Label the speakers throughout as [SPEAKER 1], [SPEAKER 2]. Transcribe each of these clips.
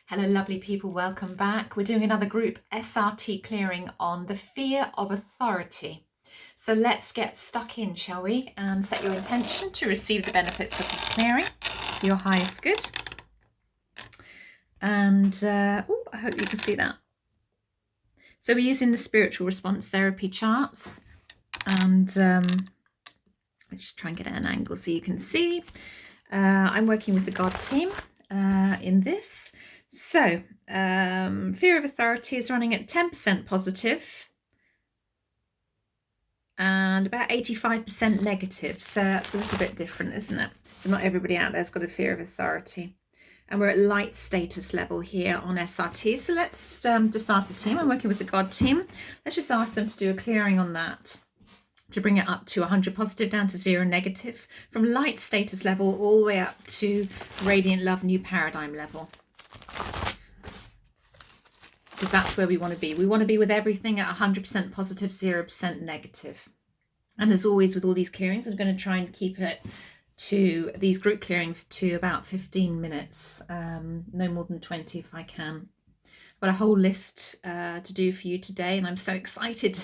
[SPEAKER 1] Hello lovely people, welcome back. We're doing another group SRT clearing on the fear of authority. So let's get stuck in, shall we? And set your intention to receive the benefits of this clearing for your highest good. And I hope you can see that. So we're using the spiritual response therapy charts, and let's just try and get at an angle so you can see. I'm working with the God team in this. So fear of authority is running at 10% positive and about 85% negative. So that's a little bit different, isn't it? So not everybody out there's got a fear of authority. And we're at light status level here on SRT. So let's just ask the team. I'm working with the God team. Let's just ask them to do a clearing on that, to bring it up to 100 positive down to 0 negative, from light status level all the way up to radiant love new paradigm level. Because that's where we want to be. We want to be with everything at 100% positive, 0% negative. And as always with all these clearings, I'm going to try and keep it to these group clearings to about 15 minutes, no more than 20 if I can. I've got a whole list to do for you today, and I'm so excited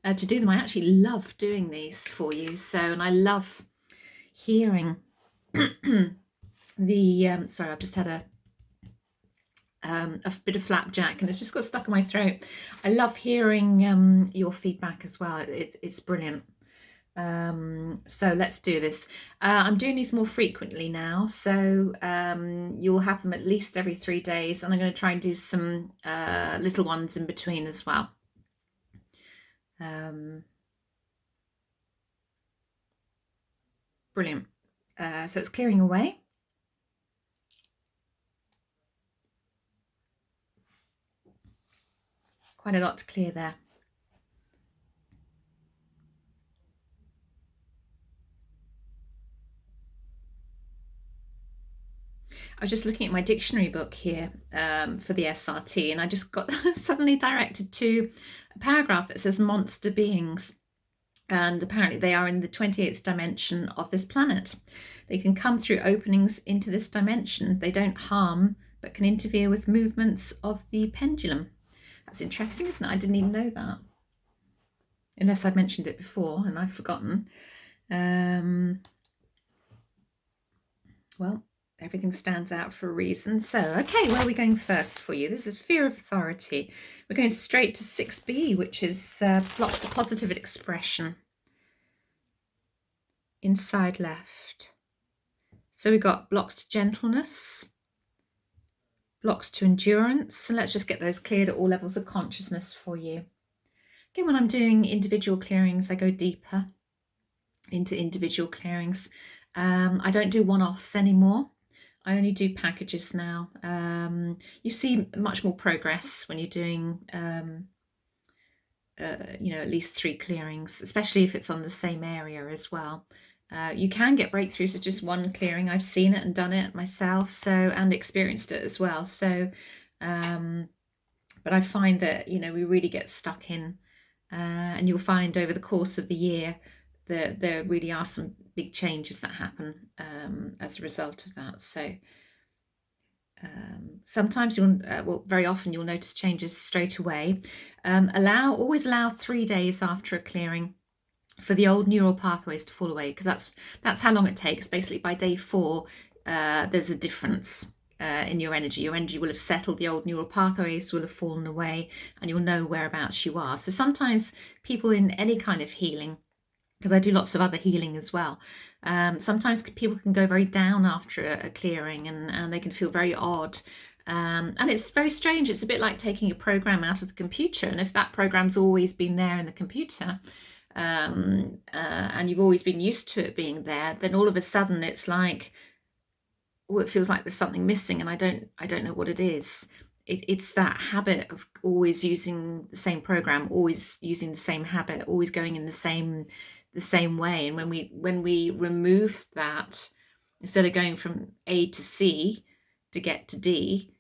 [SPEAKER 1] to do them. I actually love doing these for you. And I love hearing the, sorry, I've just had a bit of flapjack and it's just got stuck in my throat. I love hearing your feedback as well. It's brilliant. So let's do this. I'm doing these more frequently now, so you'll have them at least every 3 days, and I'm going to try and do some little ones in between as well. Brilliant. So it's clearing away. Quite a lot to clear there. I was just looking at my dictionary book here for the SRT, and I just got suddenly directed to a paragraph that says monster beings. And apparently they are in the 28th dimension of this planet. They can come through openings into this dimension. They don't harm, but can interfere with movements of the pendulum. That's interesting, isn't it? I didn't even know that. Unless I'd mentioned it before and I've forgotten. Well, everything stands out for a reason. So, okay, where are we going first for you? This is fear of authority. We're going straight to 6B, which is blocks to positive expression. Inside left. So we've got blocks to gentleness, blocks to endurance. And let's just get those cleared at all levels of consciousness for you. Again, when I'm doing individual clearings, I go deeper into individual clearings. I don't do one-offs anymore. I only do packages now. You see much more progress when you're doing, at least 3 clearings, especially if it's on the same area as well. You can get breakthroughs at just one clearing. I've seen it and done it myself, and experienced it as well. So, but I find that, we really get stuck in, and you'll find over the course of the year that there really are some big changes that happen as a result of that. So sometimes very often you'll notice changes straight away. Always allow 3 days after a clearing for the old neural pathways to fall away, because that's how long it takes. Basically by day 4 there's a difference in your energy. Your energy will have settled, the old neural pathways will have fallen away, and you'll know whereabouts you are. So sometimes people in any kind of healing, because I do lots of other healing as well, sometimes people can go very down after a clearing, and they can feel very odd. And it's very strange. It's a bit like taking a program out of the computer, and if that program's always been there in the computer, and you've always been used to it being there, then all of a sudden it's like, it feels like there's something missing, and I don't know what it is. It's that habit of always using the same program, always using the same habit, always going in the same way. And when we remove that, instead of going from A to C to get to D,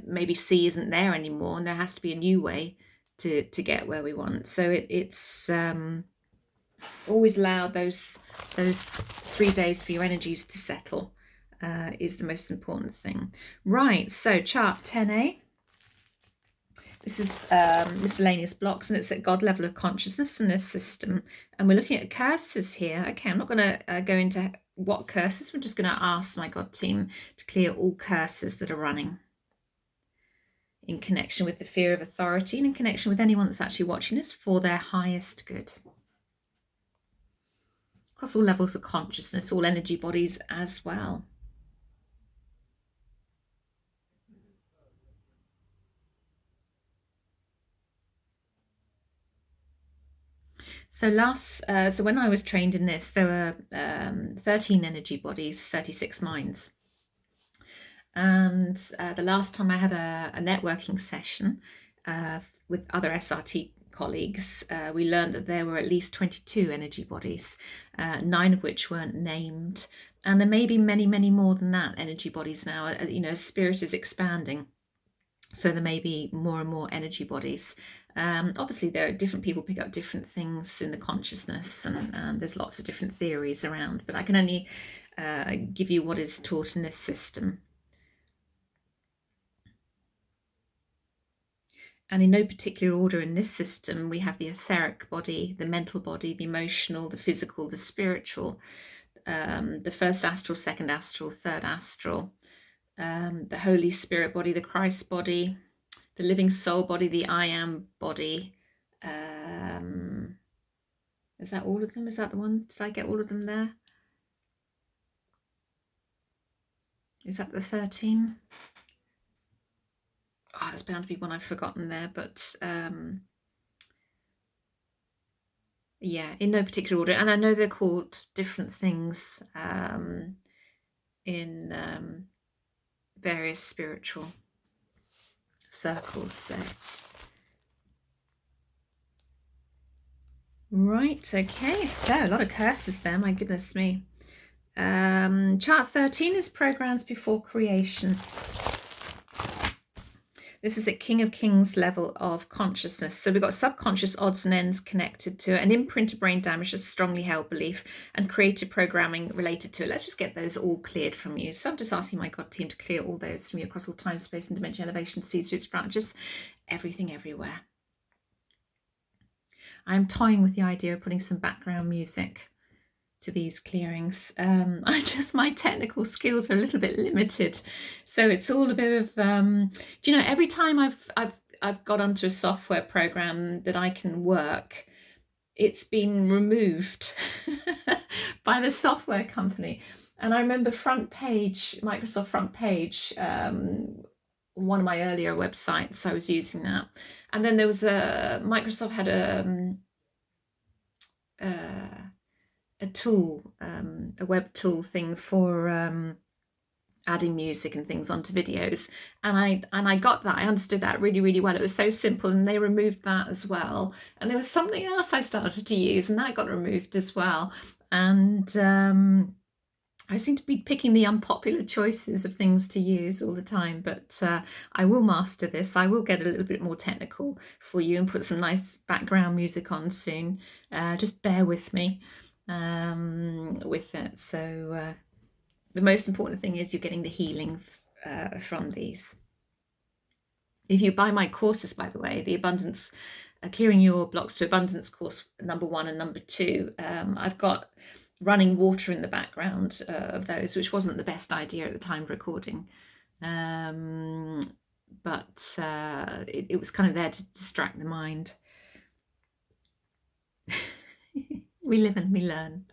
[SPEAKER 1] maybe C isn't there anymore, and there has to be a new way to get where we want. So it's always allow those 3 days for your energies to settle. is the most important thing. Right, so chart 10A. This is Miscellaneous Blocks, and it's at God level of consciousness in this system. And we're looking at curses here. Okay, I'm not going to go into what curses. We're just going to ask my God team to clear all curses that are running in connection with the fear of authority and in connection with anyone that's actually watching this for their highest good. Across all levels of consciousness, all energy bodies as well. So when I was trained in this, there were 13 energy bodies, 36 minds. And the last time I had a networking session with other SRT colleagues, we learned that there were at least 22 energy bodies, 9 of which weren't named. And there may be many, many more than that energy bodies now. Spirit is expanding. So there may be more and more energy bodies. Obviously, there are different people pick up different things in the consciousness, and there's lots of different theories around, but I can only give you what is taught in this system. And in no particular order in this system, we have the etheric body, the mental body, the emotional, the physical, the spiritual, the first astral, second astral, third astral, the Holy Spirit body, the Christ body, the living soul body, the I am body. Is that all of them? Is that the one? Did I get all of them there? Is that the 13? Oh, there's bound to be one I've forgotten there, but yeah, in no particular order. And I know they're called different things in various spiritual circles. So right, okay, so a lot of curses there, my goodness me. Chart 13 is programs before creation. This is at King of Kings level of consciousness. So we've got subconscious odds and ends connected to it, an imprint of brain damage, a strongly held belief, and creative programming related to it. Let's just get those all cleared from you. So I'm just asking my God team to clear all those from you across all time, space, and dimension, elevation, seeds, roots, branches, everything, everywhere. I'm toying with the idea of putting some background music to these clearings. My technical skills are a little bit limited, so it's all a bit of every time I've got onto a software program that I can work, it's been removed by the software company. And I remember Microsoft Front Page, one of my earlier websites, I was using that, and then there was Microsoft had a tool, a web tool thing for adding music and things onto videos, and I got that. I understood that really, really well. It was so simple, and they removed that as well. And there was something else I started to use, and that got removed as well. And I seem to be picking the unpopular choices of things to use all the time, but I will master this. I will get a little bit more technical for you and put some nice background music on soon. Just bear with me with it. So the most important thing is you're getting the healing from these. If you buy my courses, by the way, the abundance, clearing your blocks to abundance course number 1 and number 2, I've got running water in the background of those, which wasn't the best idea at the time of recording, but it was kind of there to distract the mind. We live and we learn.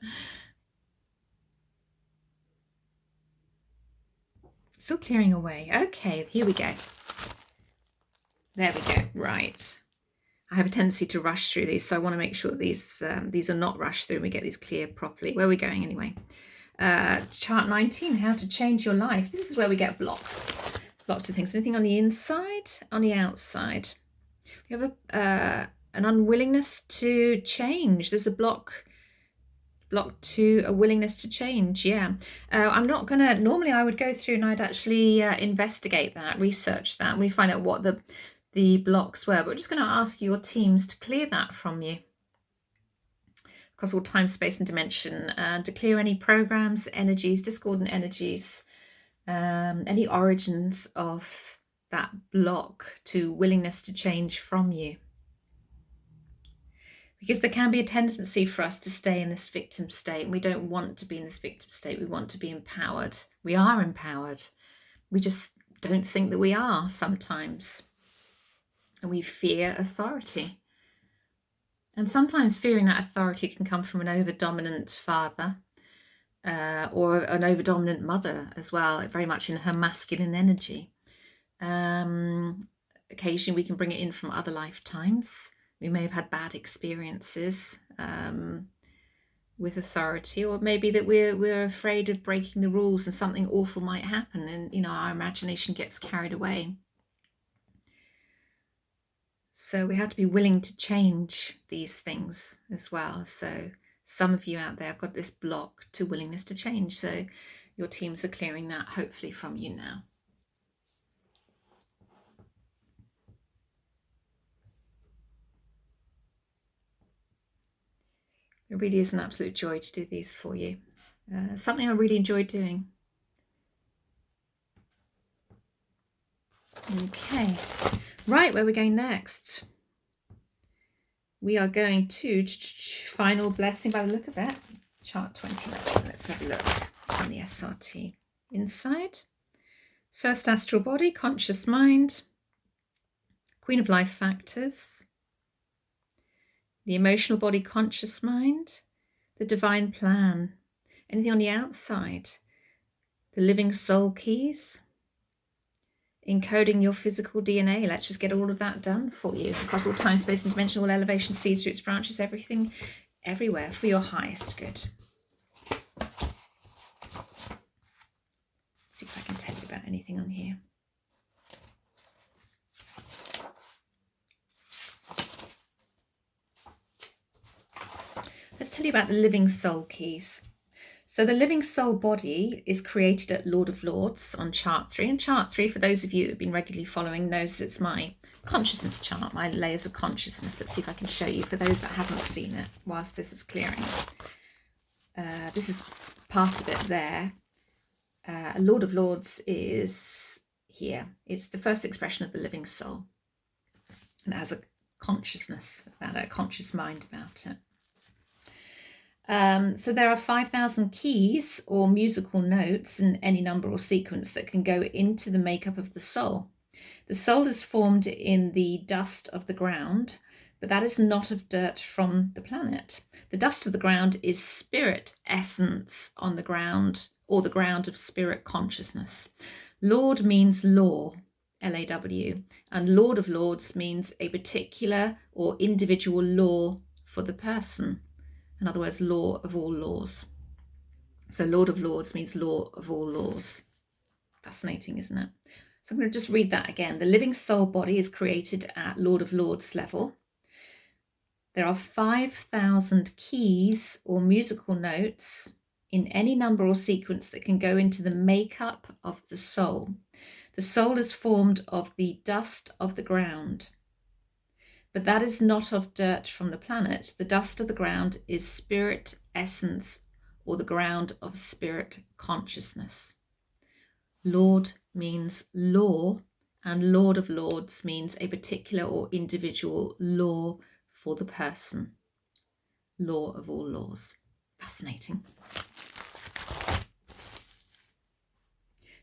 [SPEAKER 1] Still clearing away. Okay, here we go. There we go. Right. I have a tendency to rush through these, so I want to make sure that these are not rushed through and we get these clear properly. Where are we going anyway? Chart 19, how to change your life. This is where we get blocks of things. Anything on the inside, on the outside. We have an unwillingness to change. There's a block to a willingness to change. Yeah. I'm not going to, normally I would go through and I'd actually investigate that, research that, and we find out what the blocks were, but we're just going to ask your teams to clear that from you across all time, space, and dimension, to clear any programs, energies, discordant energies any origins of that block to willingness to change from you. Because there can be a tendency for us to stay in this victim state, and we don't want to be in this victim state. We want to be empowered. We are empowered. We just don't think that we are sometimes. And we fear authority. And sometimes fearing that authority can come from an over-dominant father or an over-dominant mother as well, very much in her masculine energy. Occasionally we can bring it in from other lifetimes. We may have had bad experiences with authority, or maybe that we're afraid of breaking the rules and something awful might happen, and our imagination gets carried away. So we have to be willing to change these things as well. So some of you out there have got this block to willingness to change. So your teams are clearing that hopefully from you now. It really is an absolute joy to do these for you. Something I really enjoy doing. Okay, right, where are we going next? We are going to final blessing by the look of it. Chart 29. Let's have a look on the SRT. Inside, first astral body, conscious mind, Queen of Life factors, the emotional body, conscious mind, the divine plan. Anything on the outside, the living soul keys, encoding your physical DNA. Let's just get all of that done for you across all time, space and dimension, all elevation, seeds, roots, branches, everything, everywhere for your highest good. See if I can tell you about anything on here. Let's tell you about the living soul keys. So the living soul body is created at Lord of Lords on chart 3. And chart 3, for those of you that have been regularly following, knows it's my consciousness chart, my layers of consciousness. Let's see if I can show you for those that haven't seen it whilst this is clearing. This is part of it there. Lord of Lords is here. It's the first expression of the living soul. And it has a consciousness about it, a conscious mind about it. So there are 5,000 keys or musical notes in any number or sequence that can go into the makeup of the soul. The soul is formed in the dust of the ground, but that is not of dirt from the planet. The dust of the ground is spirit essence on the ground, or the ground of spirit consciousness. Lord means law, L-A-W, and Lord of Lords means a particular or individual law for the person. In other words, law of all laws. So Lord of Lords means law of all laws. Fascinating, isn't it? So I'm going to just read that again. The living soul body is created at Lord of Lords level. There are 5,000 keys or musical notes in any number or sequence that can go into the makeup of the soul. The soul is formed of the dust of the ground. But that is not of dirt from the planet. The dust of the ground is spirit essence, or the ground of spirit consciousness. Lord means law, and Lord of Lords means a particular or individual law for the person. Law of all laws. Fascinating.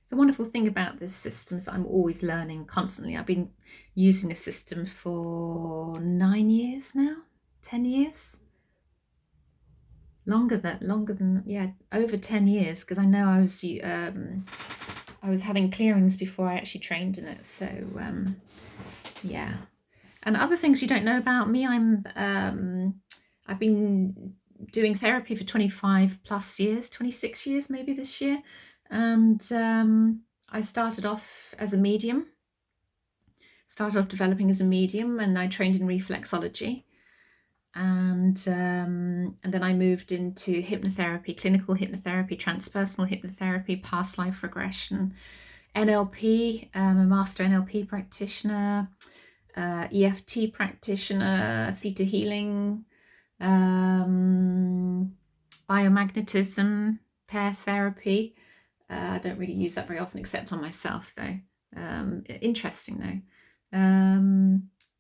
[SPEAKER 1] The wonderful thing about this system is that I'm always learning constantly. I've been using this system for 9 years now, 10 years. Longer than yeah, over 10 years, because I know I was having clearings before I actually trained in it. So yeah. And other things you don't know about me, I've been doing therapy for 25 plus years, 26 years maybe this year. And I started off as a medium, developing as a medium, and I trained in reflexology. And then I moved into hypnotherapy, clinical hypnotherapy, transpersonal hypnotherapy, past life regression, NLP, I'm a master NLP practitioner, EFT practitioner, theta healing, biomagnetism, pair therapy, I don't really use that very often, except on myself, though. Interesting, though.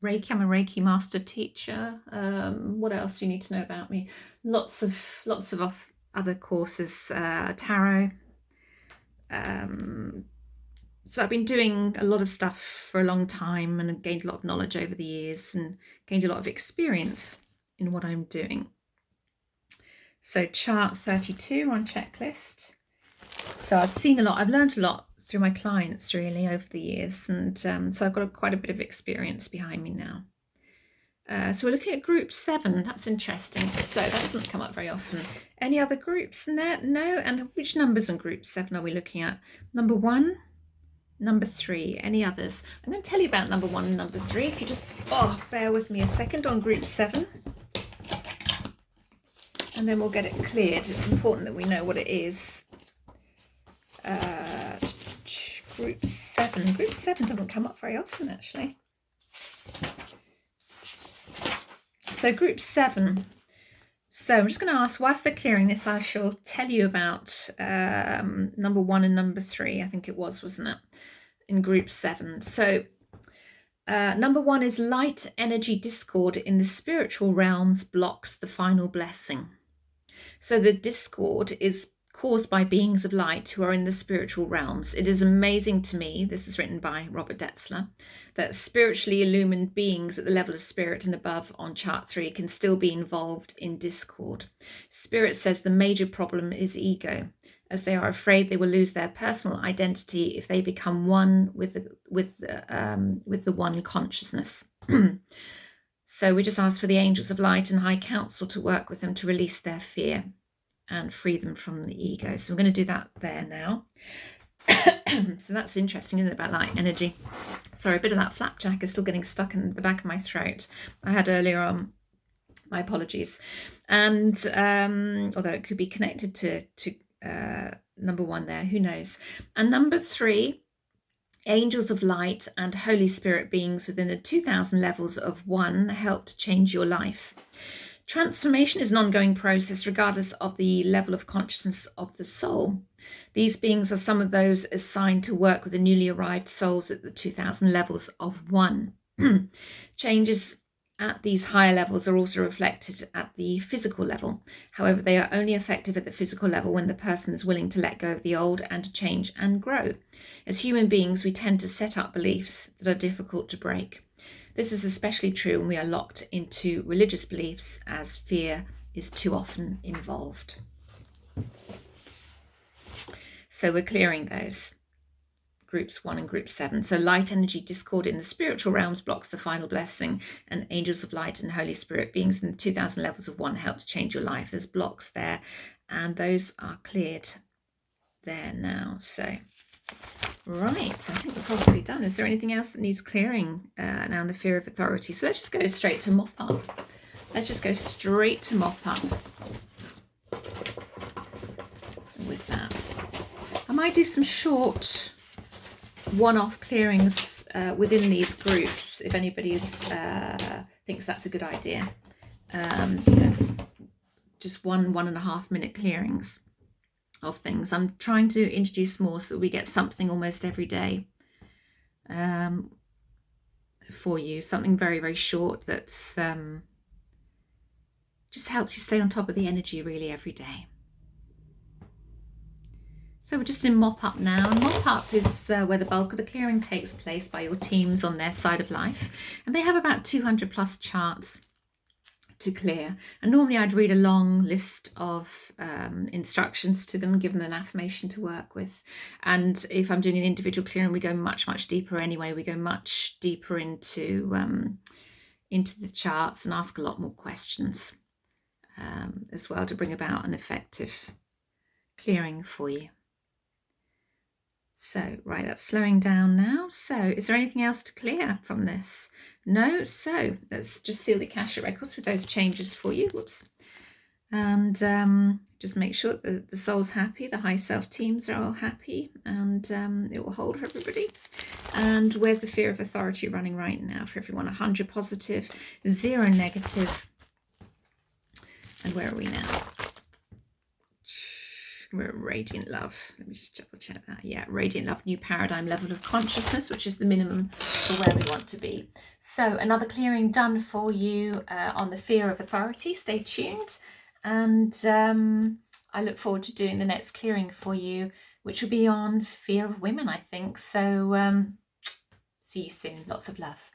[SPEAKER 1] Reiki, I'm a Reiki master teacher. What else do you need to know about me? Lots of other courses, tarot. So I've been doing a lot of stuff for a long time, and I've gained a lot of knowledge over the years and gained a lot of experience in what I'm doing. So chart 32 on checklist. So I've seen a lot, I've learned a lot through my clients really over the years, and so I've got quite a bit of experience behind me now. So we're looking at group 7. That's interesting. So that doesn't come up very often. Any other groups in there? No. And which numbers in group 7 are we looking at? Number 1, number 3. Any others? I'm going to tell you about number 1 and number 3. If you just bear with me a second on group 7, and then we'll get it cleared. It's important that we know what it is. Group 7. Group 7 doesn't come up very often, actually. So group 7. So I'm just going to ask, whilst they're clearing this, I shall tell you about number 1 and number 3. I think it was, wasn't it? In group 7. So number 1 is light energy discord in the spiritual realms blocks the final blessing. So the discord is caused by beings of light who are in the spiritual realms. It is amazing to me, this was written by Robert Detzler, that spiritually illumined beings at the level of spirit and above on chart 3 can still be involved in discord. Spirit says the major problem is ego, as they are afraid they will lose their personal identity if they become one with the one consciousness. So we just ask for the angels of light and high council to work with them to release their fear and free them from the ego. So I'm going to do that there now. So that's interesting, isn't it, about light energy? Sorry, a bit of that flapjack is still getting stuck in the back of my throat. I had earlier on. My apologies. And although it could be connected to number 1 there, who knows? And number 3, angels of light and Holy Spirit beings within the 2000 levels of 1 help to change your life. Transformation is an ongoing process regardless of the level of consciousness of the soul. These beings are some of those assigned to work with the newly arrived souls at the 2000 levels of 1. Changes at these higher levels are also reflected at the physical level. However, they are only effective at the physical level when the person is willing to let go of the old and to change and grow. As human beings, we tend to set up beliefs that are difficult to break. This is especially true when we are locked into religious beliefs, as fear is too often involved. So we're clearing those. Groups 1 and group 7. So light energy discord in the spiritual realms blocks the final blessing, and angels of light and Holy Spirit beings in the 2000 levels of 1 help to change your life. There's blocks there, and those are cleared there now. So right, I think we're probably done. Is there anything else that needs clearing now in the fear of authority? So let's just go straight to mop up. Let's just go straight to mop up with that. I might do some short one-off clearings within these groups if anybody thinks that's a good idea. Just 1.5 minute clearings of things. I'm trying to introduce more so that we get something almost every day for you, something very, very short that's just helps you stay on top of the energy really every day. So we're just in mop up now, and mop up is where the bulk of the clearing takes place by your teams on their side of life, and they have about 200 plus charts to clear. And normally I'd read a long list of instructions to them, give them an affirmation to work with. And if I'm doing an individual clearing, we go much, much deeper anyway. We go much deeper into the charts and ask a lot more questions as well to bring about an effective clearing for you. So, right, that's slowing down now. So, is there anything else to clear from this? No? So, let's just seal the Akashic records with those changes for you. Whoops. And just make sure that the soul's happy, the high self teams are all happy, and it will hold for everybody. And where's the fear of authority running right now for everyone? 100 positive, 0 negative. And where are we now? We're at radiant love. Let me just double check that. Yeah, radiant love, new paradigm level of consciousness, which is the minimum for where we want to be. So another clearing done for you on the fear of authority. Stay tuned. And I look forward to doing the next clearing for you, which will be on fear of women, I think. So see you soon. Lots of love.